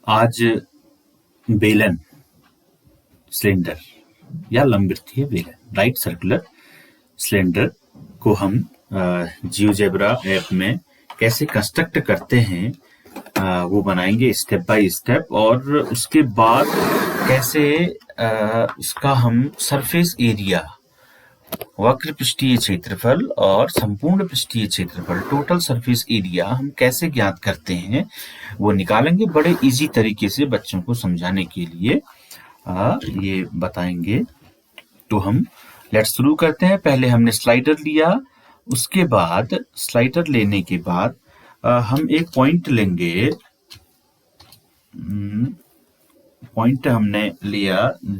आज बेलन, सिलेंडर या लंबवृत्तीय बेलन, राइट सर्कुलर सिलेंडर को हम जियोजेब्रा ऐप में कैसे कंस्ट्रक्ट करते हैं वो बनाएंगे स्टेप बाय स्टेप, और उसके बाद कैसे उसका हम सरफेस एरिया, वक्र पृष्ठीय क्षेत्रफल और संपूर्ण पृष्ठीय क्षेत्रफल, टोटल सरफेस एरिया हम कैसे ज्ञात करते हैं वो निकालेंगे बड़े इजी तरीके से बच्चों को समझाने के लिए ये बताएंगे। तो हम लेट्स शुरू करते हैं। पहले हमने स्लाइडर लिया, उसके बाद स्लाइडर लेने के बाद हम एक पॉइंट लेंगे। पॉइंट हमने लिया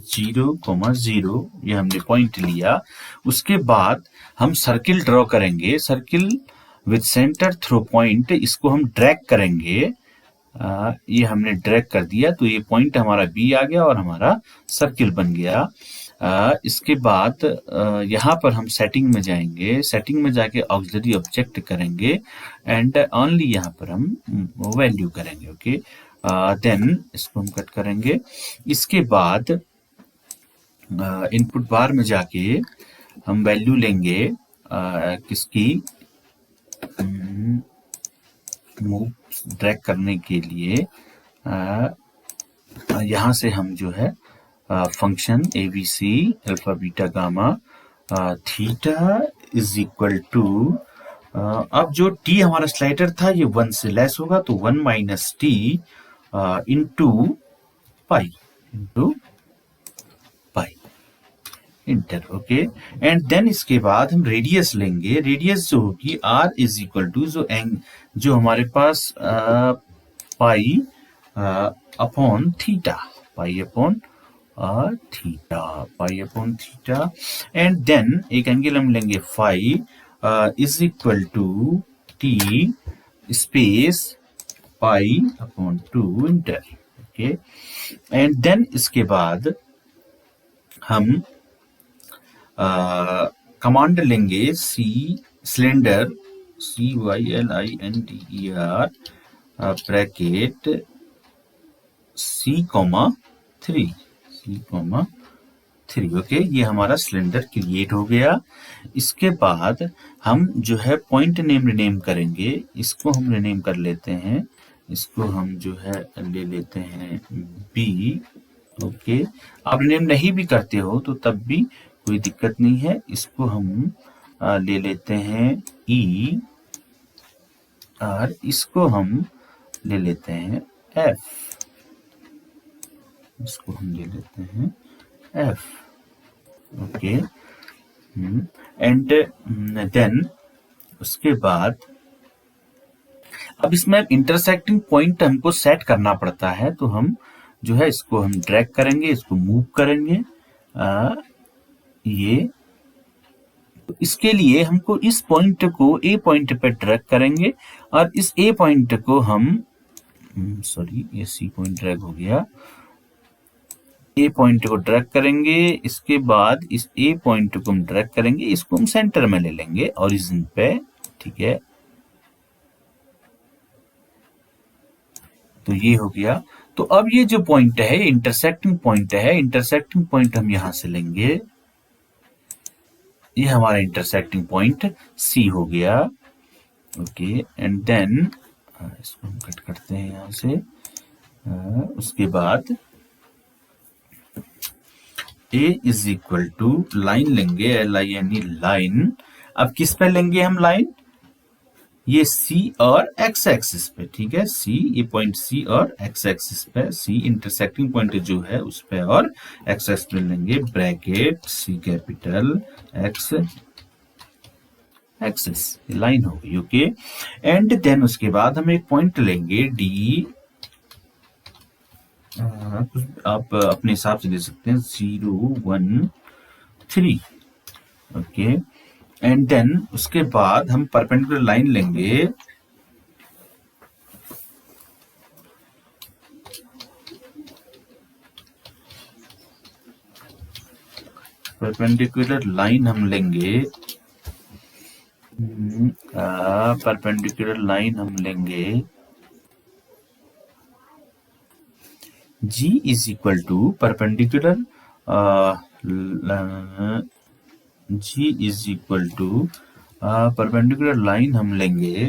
0,0, ये हमने पॉइंट लिया। उसके बाद हम सर्किल ड्रॉ करेंगे, circle with centre through point, इसको हम ड्रैग करेंगे। ये हमने ड्रैग कर दिया तो ये पॉइंट हमारा बी आ गया और हमारा सर्किल बन गया। इसके बाद यहाँ पर हम सेटिंग में जाएंगे, सेटिंग में जाके ऑक्सिलरी ऑब्जेक्ट करेंगे एंड ओनली यहाँ पर हम वैल्यू करेंगे। ओके, देन इसको हम कट करेंगे। इसके बाद इनपुट बार में जाके हम वैल्यू लेंगे किसकी, मूव ड्रैग करने के लिए। यहाँ से हम जो है function ABC alpha beta gamma theta is equal to, अब जो t हमारा स्लाइडर था ये 1 से लेस होगा तो 1 minus t into pi enter. Okay, and then इसके बाद हम रेडियस लेंगे। रेडियस जो होगी r इज इक्वल टू जो हमारे पास pi upon theta, pi upon theta, and then एक एंगल हम लेंगे phi is equal to t space pi upon 2 enter. Okay, and then इसके बाद हम कमांड लेंगे C cylinder, CYLINDER bracket C,3। Okay, ये हमारा सिलेंडर क्रिएट हो गया। इसके बाद हम जो है पॉइंट नेम रिनेम करेंगे, इसको हम रिनेम कर लेते हैं, इसको हम जो है ले लेते हैं B। ओके, आप रिनेम नहीं भी करते हो तो तब भी कोई दिक्कत नहीं है, इसको हम ले लेते हैं E और इसको हम ले लेते हैं F, इसको हम ले लेते हैं F। ओके, एंड देन उसके बाद अब इसमें इंटरसेक्टिंग पॉइंट हमको सेट करना पड़ता है, तो हम जो है इसको हम ड्रैग करेंगे, इसको मूव करेंगे। ये तो इसके लिए हमको इस पॉइंट को A पॉइंट पे ड्रैग करेंगे और इस A पॉइंट को हम ये C पॉइंट ड्रैग हो गया, A पॉइंट को ड्रैग करेंगे। इसके बाद इस A पॉइंट को हम ड्रैग करेंगे, इसको हम सेंटर में ले लेंगे ओरिजिन पे। ठीक है, तो ये हो गया। तो अब ये जो पॉइंट है इंटरसेक्टिंग पॉइंट है, इंटरसेक्टिंग पॉइंट हम यहां से लेंगे, ये हमारा इंटरसेक्टिंग पॉइंट C हो गया। ओके, एंड देन इसको हम कट करते हैं यहां से। उसके बाद A is equal to line लेंगे, LINE लाइन। अब किस पे लेंगे हम लाइन, ये C और X एक्सिस पे। ठीक है, C, ये पॉइंट C और X एक्सिस पे, C इंटरसेक्टिंग पॉइंट जो है उस पे और X एक्सिस पे लेंगे bracket C capital X axis, line हो गई। ओके, एंड देन उसके बाद हम एक पॉइंट लेंगे D, आप अपने हिसाब से दे सकते हैं 0, 1, 3। ओके, एंड देन उसके बाद हम परपेंडिकुलर लाइन लेंगे, परपेंडिकुलर लाइन हम लेंगे, परपेंडिकुलर लाइन हम लेंगे G is equal to perpendicular G is equal to perpendicular line हम लेंगे,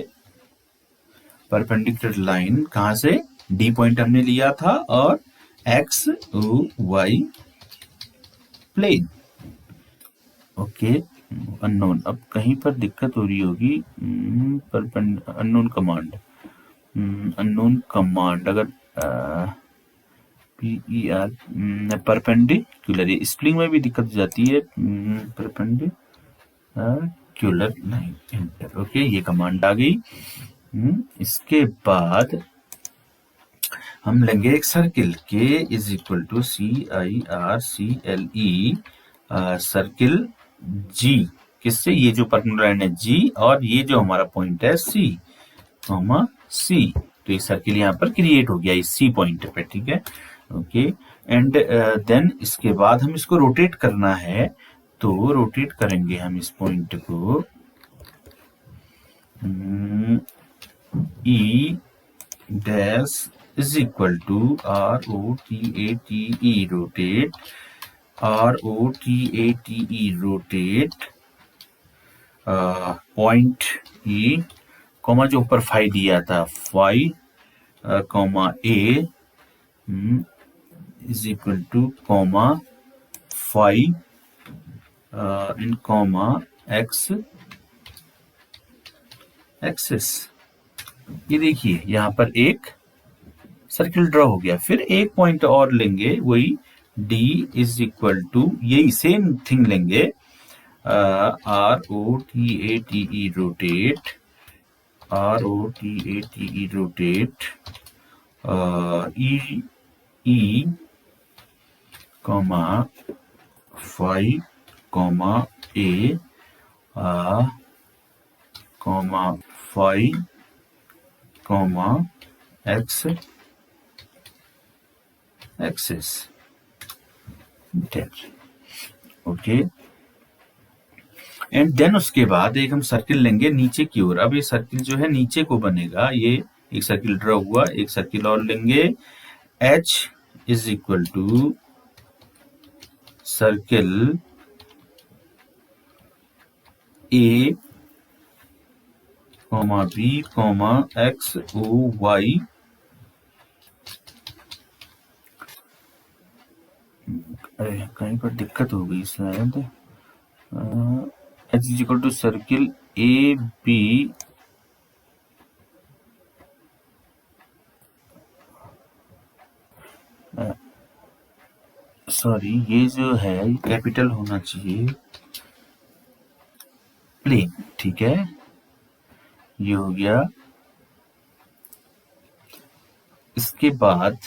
परपेंडिकुलर लाइन कहां से, D पॉइंट हमने लिया था और X Y plane. Okay, unknown, अब कहीं पर दिक्कत हो रही होगी, अननोन कमांड, अननोन कमांड अगर PER परपेंडिकुलर, स्प्लिंग में भी दिक्कत हो जाती है, परपेंडिकुलर लाइन एंटर। ओके, ये कमांड आ गई। इसके बाद हम लेंगे एक circle, K is equal to CIRCLE, circle G, किससे, ये जो पर्टिकुलर लाइन है G और ये जो हमारा पॉइंट है C, तो ये सर्किल यहाँ पर क्रिएट हो गया इस C पॉइंट पे, ठीक है। ओके, एंड देन इसके बाद हम इसको रोटेट करना है, तो रोटेट करेंगे हम इस पॉइंट को, E dash is equal to ROTATE, rotate, ROTATE rotate, point E comma जो ऊपर 5 दिया था, 5 comma A is equal to comma 5 in comma X axis. ये देखिए यहाँ पर एक सर्किल ड्रॉ हो गया। फिर एक पॉइंट और लेंगे, वही D इज इक्वल टू, यही सेम थिंग लेंगे, ROTATE rotate, ROTATE rotate, E comma 5 comma A comma 5 comma X axis, okay. And then उसके बाद एक हम सर्किल लेंगे नीचे की ओर। अब ये सर्किल जो है नीचे को बनेगा, ये एक सर्किल ड्रॉ हुआ, एक सर्किल और लेंगे, H is equal to circle A comma B comma XOY, अरे कहीं पर दिक्कत हो गई शायद, H is equal to circle AB, sorry, ये जो है कैपिटल होना चाहिए, प्लेन, ठीक है, ये हो गया। इसके बाद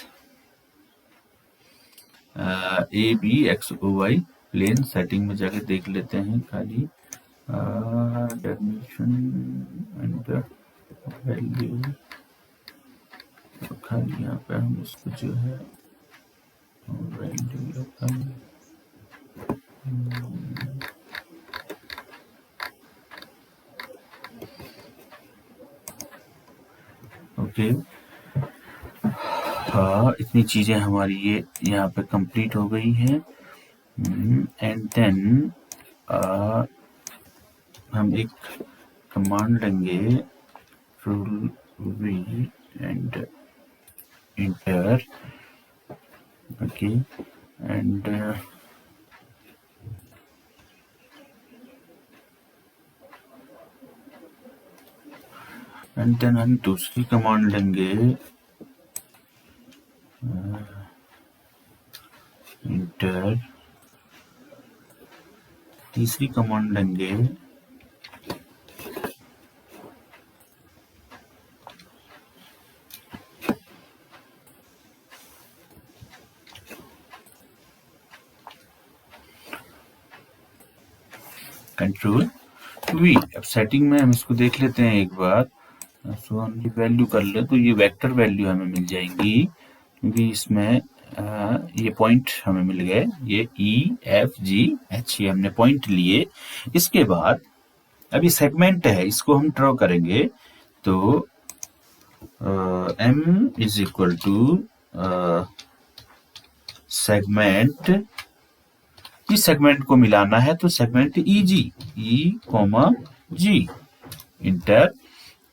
ABXOY प्लेन, सेटिंग में जाके देख लेते हैं खाली, डेफिनेशन एंड वैल्यू, खाली यहाँ पे हम इसको जो है वैल्यू रखेंगे, ओके। हाँ, इतनी चीजें हमारी ये यहाँ पे कंप्लीट हो गई हैं। एंड देन हम एक कमांड लेंगे, rule V and enter, okay, and then हम दूसरी कमांड लेंगे, इंटर, तीसरी कमांड लेंगे कंट्रोल वी। अब सेटिंग में हम इसको देख लेते हैं एक बार, सो हम वैल्यू कर ले तो ये वेक्टर वैल्यू हमें मिल जाएंगी, क्योंकि इसमें ये पॉइंट हमें मिल गए, ये EFGH, ये हमने पॉइंट लिए। इसके बाद अब ये सेगमेंट है, इसको हम ड्रॉ करेंगे, तो M is equal to segment, इस सेगमेंट को मिलाना है तो सेगमेंट E, इंटर,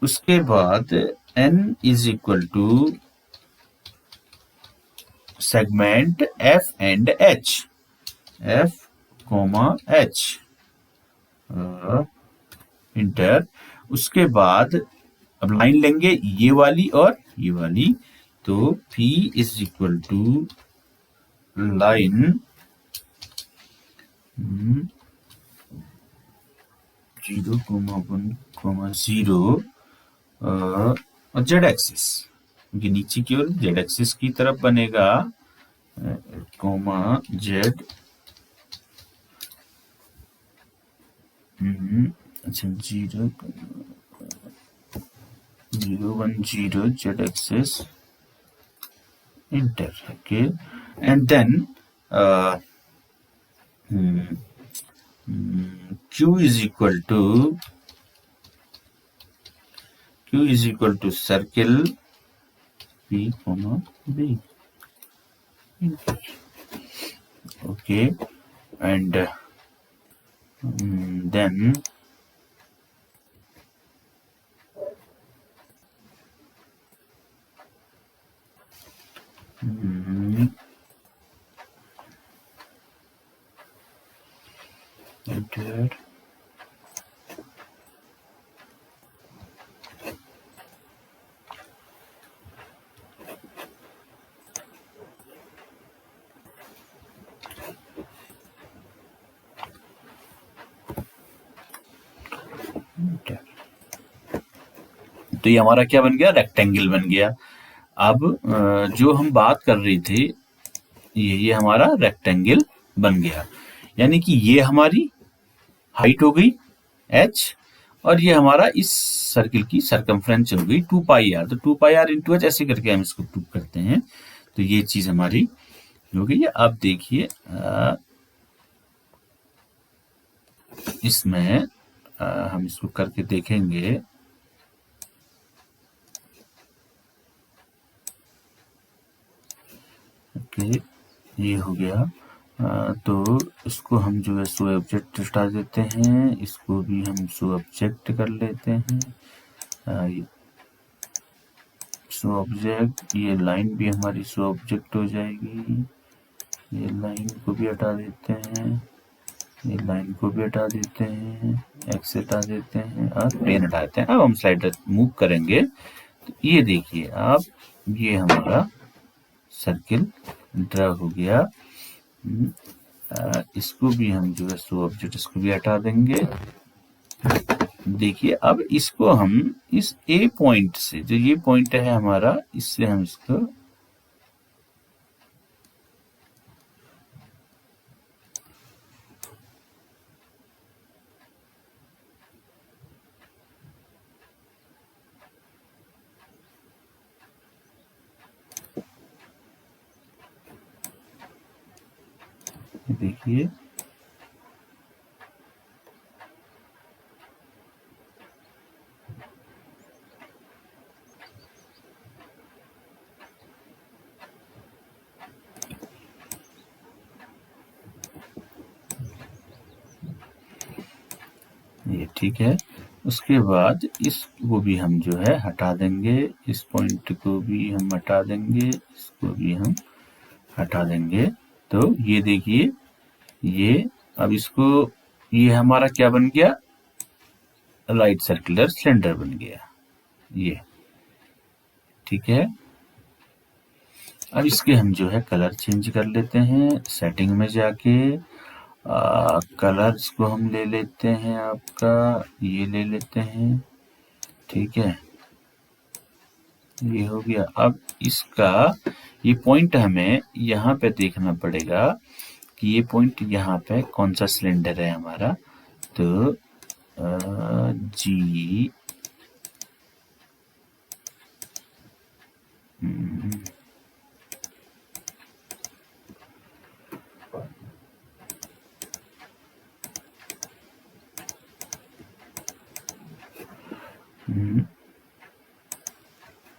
उसके बाद N is equal to segment F and H, enter, उसके बाद अब लाइन लेंगे ये वाली और ये वाली, तो P is equal to line 0,1,0 और जेड एक्सिस, क्योंकि नीचे की ओर जेड एक्सिस की तरफ बनेगा, कोमा जेड, अच्छा 0,1,0 Z axis, enter, okay, and then Q is equal to circle P, B. Okay, and then enter, तो ये हमारा क्या बन गया, रेक्टेंगल बन गया। अब जो हम बात कर रहे थे, ये हमारा रेक्टेंगल बन गया, यानी कि ये हमारी हाइट हो गई h, और ये हमारा इस सर्किल की सरकमफ्रेंस हो गई 2πr, तो 2πr इंटू h ऐसे करके हम इसको प्रूव करते हैं, तो ये चीज हमारी हो गई है। अब देखिए इसमें हम इसको करके देखेंगे, ओके, ये हो गया, तो इसको हम जो है सो ऑब्जेक्ट हटा देते हैं, इसको भी हम सो ऑब्जेक्ट कर लेते हैं, सो ऑब्जेक्ट, ये लाइन भी हमारी सो ऑब्जेक्ट हो जाएगी, ये लाइन को भी हटा देते हैं, ये लाइन को भी हटा देते हैं, एक्स हटा देते हैं और प्लेन हटा देते हैं। अब हम स्लाइडर मूव करेंगे तो ये देखिए अब ये हमारा सर्किल ड्रा हो गया। इसको भी हम जो है सो ऑब्जेक्ट, इसको भी हटा देंगे। देखिए अब इसको हम इस ए पॉइंट से, जो ये पॉइंट है हमारा, इससे हम इसको देखिए ये ठीक है। उसके बाद इसको भी हम जो है हटा देंगे, इस पॉइंट को भी हम हटा देंगे, इसको भी हम हटा देंगे। तो ये देखिए ये अब इसको, ये हमारा क्या बन गया, राइट सर्कुलर सिलेंडर बन गया, ये ठीक है। अब इसके हम जो है कलर चेंज कर लेते हैं, सेटिंग में जाके कलर्स को हम ले लेते हैं, आपका ये ले लेते हैं, ठीक है, ये हो गया। अब इसका ये पॉइंट हमें यहाँ पे देखना पड़ेगा कि ये पॉइंट यहाँ पे कौन सा सिलेंडर है हमारा, तो जी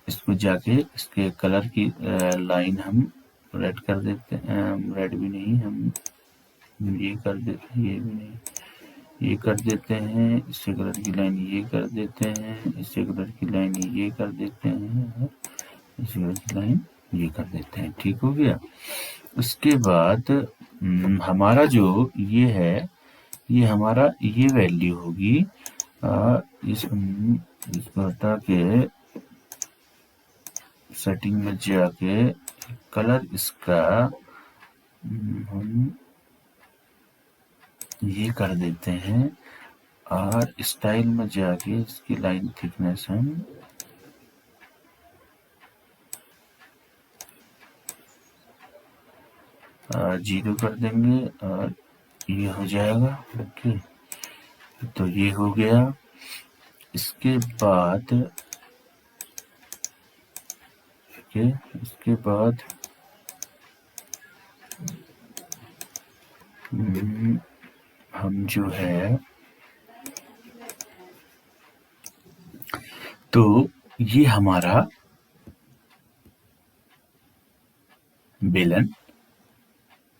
इसको जाके इसके कलर की लाइन हम रेड कर देते हैं, रेड भी नहीं, हम ये कर देते हैं, ये भी नहीं, ये कर देते हैं, इससे कलर की लाइन ये कर देते हैं, इससे कलर की लाइन ये कर देते हैं, इससे कलर की लाइन ये कर देते हैं। ठीक हो गया। उसके बाद हमारा जो ये है, ये हमारा ये वैल्यू होगी, इसको हटा के सेटिंग में जाके कलर इसका हम ये कर देते हैं, और स्टाइल में जाके इसकी लाइन थिकनेस हम 0 कर देंगे और ये हो जाएगा। ओके, तो ये हो गया। इसके बाद हम जो है, तो ये हमारा बेलन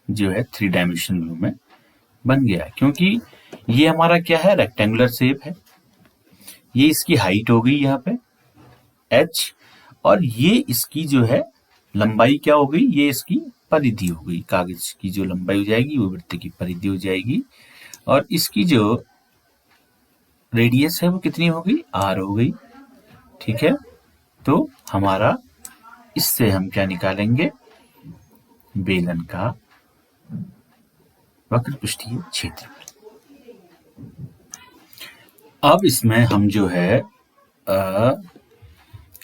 जो है 3 डायमेंशनल व्यू में बन गया, क्योंकि ये हमारा क्या है, रेक्टेंगुलर शेप है। ये इसकी हाइट हो गई यहाँ पे h, और ये इसकी जो है लंबाई क्या हो गई, ये इसकी परिधि हो गई। कागज की जो लंबाई हो जाएगी वो वृत्त की परिधि हो जाएगी, और इसकी जो रेडियस है वो कितनी हो गई, r हो गई। ठीक है, तो हमारा इससे हम क्या निकालेंगे, बेलन का वक्र पृष्ठीय क्षेत्रफल। अब इसमें हम जो है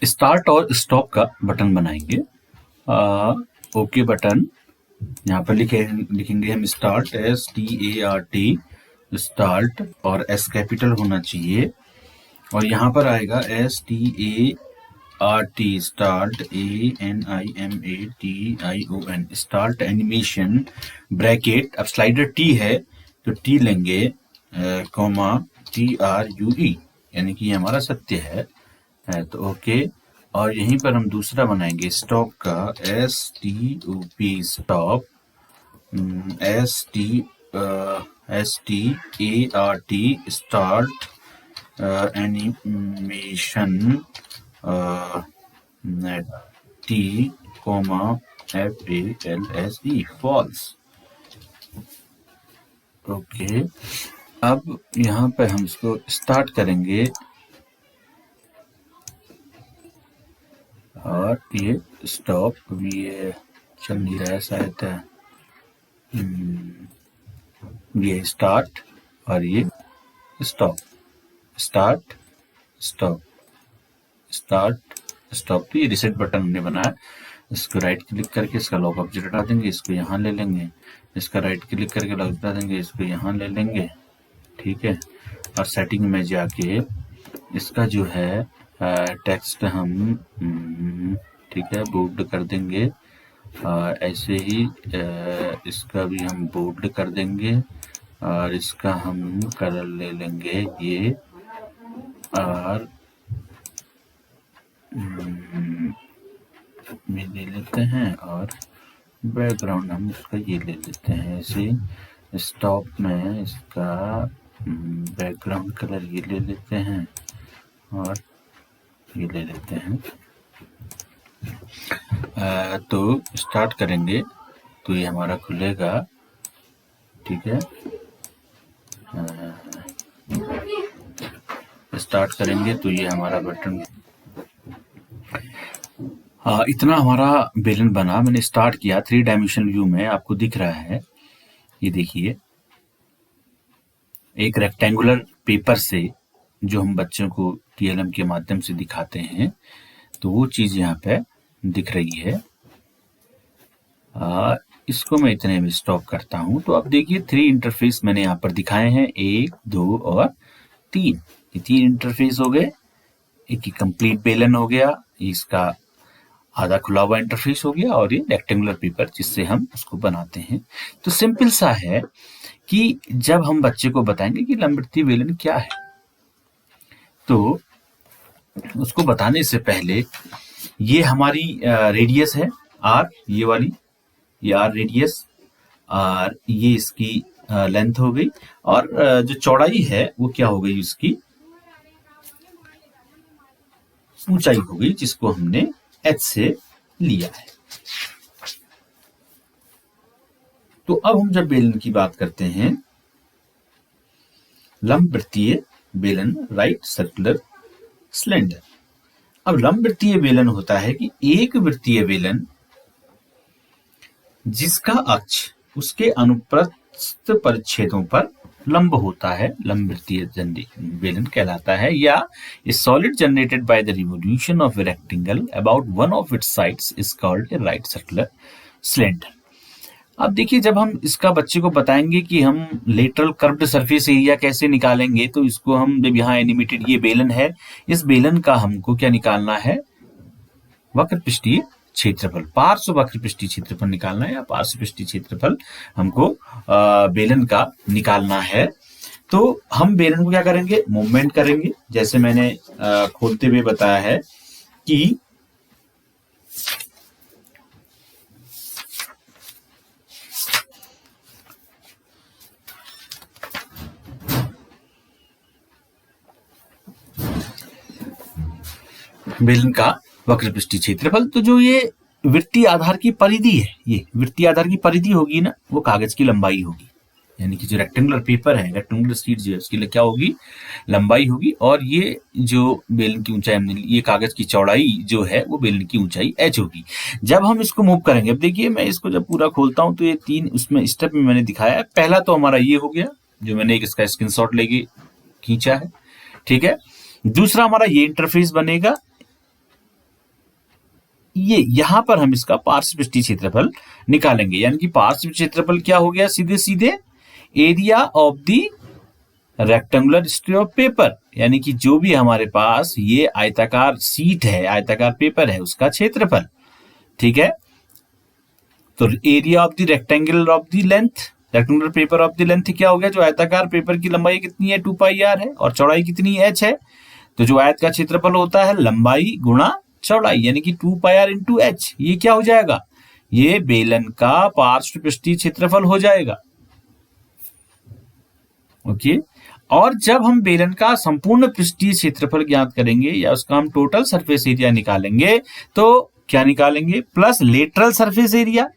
स्टार्ट और स्टॉप का बटन बनाएंगे। ओके बटन, यहाँ पर लिखेंगे हम स्टार्ट, START, स्टार्ट, और S कैपिटल होना चाहिए, और यहाँ पर आएगा START, start, ANIMATION, start animation, bracket. अब स्लाइडर T है तो T लेंगे, कॉमा TRUE, यानी कि ये हमारा सत्य है, तो ओके। और यहीं पर हम दूसरा बनाएंगे स्टॉप का, STOP, stop, START, start animation, T, FALSE, false. Okay, अब यहाँ पे हम इसको स्टार्ट करेंगे, और ये स्टॉप, ये चल नहीं रहा है शायद, ये स्टार्ट और ये stop, start stop, start stop. तो ये रिसेट बटन हमने बनाया, इसको राइट क्लिक करके इसका लॉक ऑब्जेक्ट हटा देंगे, इसको यहाँ ले लेंगे, इसका राइट क्लिक करके लॉक हटा देंगे, इसको यहाँ ले लेंगे। ठीक है, और सेटिंग में जाके इसका जो है टेक्स्ट हम ठीक है बोल्ड कर देंगे, ऐसे ही इसका भी हम बोल्ड कर देंगे, और इसका हम कलर ले लेंगे ये, और में ले लेते हैं, और बैकग्राउंड हम इसका ये ले लेते हैं ऐसे। स्टॉप में इसका बैकग्राउंड कलर ये ले लेते हैं, और ये ले लेते हैं। तो स्टार्ट करेंगे तो ये हमारा खुलेगा। ठीक है, स्टार्ट करेंगे तो ये हमारा बटन, इतना हमारा बेलन बना। मैंने स्टार्ट किया 3 डायमेंशनल व्यू में, आपको दिख रहा है, ये देखिए, एक रेक्टेंगुलर पेपर से जो हम बच्चों को TLM के माध्यम से दिखाते हैं, तो वो चीज यहाँ पे दिख रही है। इसको मैं इतने में स्टॉप करता हूं। तो अब देखिए 3 इंटरफेस मैंने यहाँ पर दिखाए हैं, 1, 2 और 3। ये 3 इंटरफेस हो गए। एक कंप्लीट बेलन हो गया, इसका आधा खुला हुआ इंटरफेस हो गया, और ये रेक्टेंगुलर पेपर जिससे हम उसको बनाते हैं। तो सिंपल सा है कि जब हम बच्चे को बताएंगे कि लंबवृत्तीय बेलन क्या है, तो उसको बताने से पहले ये हमारी रेडियस है R, ये वाली, ये आर रेडियस और ये इसकी लेंथ हो गई, और जो चौड़ाई है वो क्या हो गई, उसकी ऊंचाई हो गई, जिसको हमने h से लिया है। तो अब हम जब बेलन की बात करते हैं, लंबवृत्तीय बेलन, राइट सर्कुलर सिलेंडर। अब लंबवृत्तीय बेलन होता है कि एक वृत्तीय बेलन जिसका अक्ष उसके अनुप्रस्थ परिच्छेदों पर लंब होता है, लंबवृत्तीय बेलन कहलाता है, या ए solid generated by the revolution of a rectangle about one of its sides is called a right circular cylinder. अब देखिए, जब हम इसका बच्चे को बताएंगे कि हम लेटरल कर्व्ड सरफेस एरिया कैसे निकालेंगे, तो इसको हम जब यहाँ एनिमेटेड ये बेलन है, इस बेलन का हमको क्या निकालना है, वक्र पृष्ठीय क्षेत्रफल, पार्श्व वक्र पृष्ठीय क्षेत्रफल निकालना है, या पार्श्व पृष्ठीय क्षेत्रफल हमको बेलन का निकालना है। तो हम बेलन को क्या करेंगे, मूवमेंट करेंगे, जैसे मैंने खोलते हुए बताया है कि बेलन का वक्र पृष्ठीय क्षेत्रफल, तो जो ये वृत्तीय आधार की परिधि है, ये वृत्तीय आधार की परिधि होगी ना, वो कागज की लंबाई होगी, यानी कि जो रेक्टेंगुलर पेपर है, रेक्टेंगुलर शीट जो है, उसके लिए क्या होगी, लंबाई होगी, और ये जो बेलन की ऊंचाई हमने, ये कागज की चौड़ाई जो है वो बेलन की ऊंचाई h होगी। जब हम इसको मूव करेंगे, अब देखिए मैं इसको जब पूरा खोलता हूं तो ये 3 उसमें स्टेप में मैंने दिखाया है। पहला तो हमारा ये हो गया, जो मैंने एक इसका स्क्रीनशॉट लेके खींचा है, ठीक है। दूसरा हमारा ये इंटरफेस बनेगा, ये यहां पर हम इसका पार्श्व पृष्ठीय क्षेत्रफल निकालेंगे, यानी कि पार्श्व क्षेत्रफल क्या हो गया, सीधे सीधे area of the rectangular strip of paper, यानी कि जो भी हमारे पास ये आयताकार सीट है, आयताकार पेपर है, उसका क्षेत्रफल, ठीक है। तो area of the rectangular of the length, rectangular paper of the length क्या हो गया, जो आयताकार पेपर की लंबाई कितनी है, 2πr है, और चौड़ाई कितनी h है, तो जो आयत का क्षेत्रफल होता है लंबाई गुणा चौड़ाई, यानी कि 2πr इंटू h, ये क्या हो जाएगा, ये बेलन का पार्श्व पृष्ठीय क्षेत्रफल हो जाएगा, ओके। और जब हम बेलन का संपूर्ण पृष्ठीय क्षेत्रफल ज्ञात करेंगे, या उसका हम टोटल सरफेस एरिया निकालेंगे, तो क्या निकालेंगे, प्लस लेटरल सरफेस एरिया,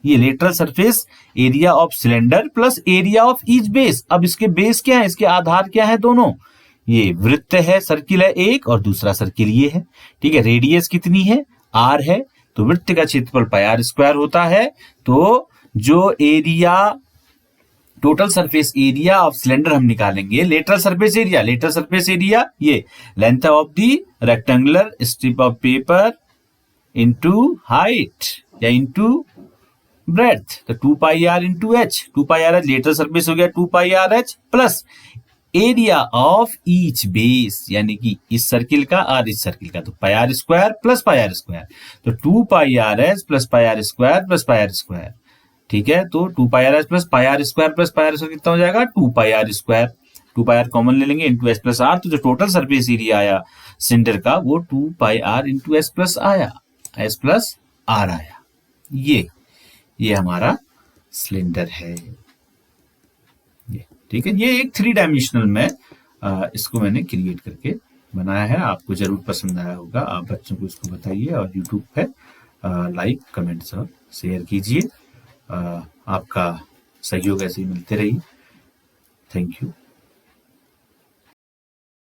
ये lateral surface area of cylinder plus area of each base. अब इसके बेस क्या है, इसके आधार क्या है, दोनों, ये वृत्त है, सर्किल है एक, और दूसरा सर्किल ये है, ठीक है। रेडियस कितनी है, r है, तो वृत्त का क्षेत्रफल πr स्क्वायर होता है। तो जो area, total surface area of cylinder हम निकालेंगे, lateral surface area, lateral surface area ये length of the rectangular strip of paper into height या इनटू ब्रेड्थ, तो 2πr into h, 2πr lateral surface हो गया 2πrh, plus area of each base, यानी कि इस सर्किल का और इस सर्किल का, तो πr square plus πr square, तो 2πrh plus πr square plus πr square, ठीक है। तो 2πrh plus πr square plus πr square कितना हो जाएगा, 2πr स्क्वायर, 2πr कॉमन ले लेंगे, इंटू h प्लस r, तो जो टोटल सरफेस एरिया आया सिलेंडर का वो 2πr इंटू h प्लस आया, h प्लस r आया। ये हमारा सिलेंडर है, ठीक है। ये एक 3 डायमेंशनल में इसको मैंने क्रिएट करके बनाया है, आपको जरूर पसंद आया होगा। आप बच्चों को इसको बताइए, और यूट्यूब पे लाइक, कमेंट्स और शेयर कीजिए। आपका सहयोग ऐसे ही मिलते रहिए। Thank you.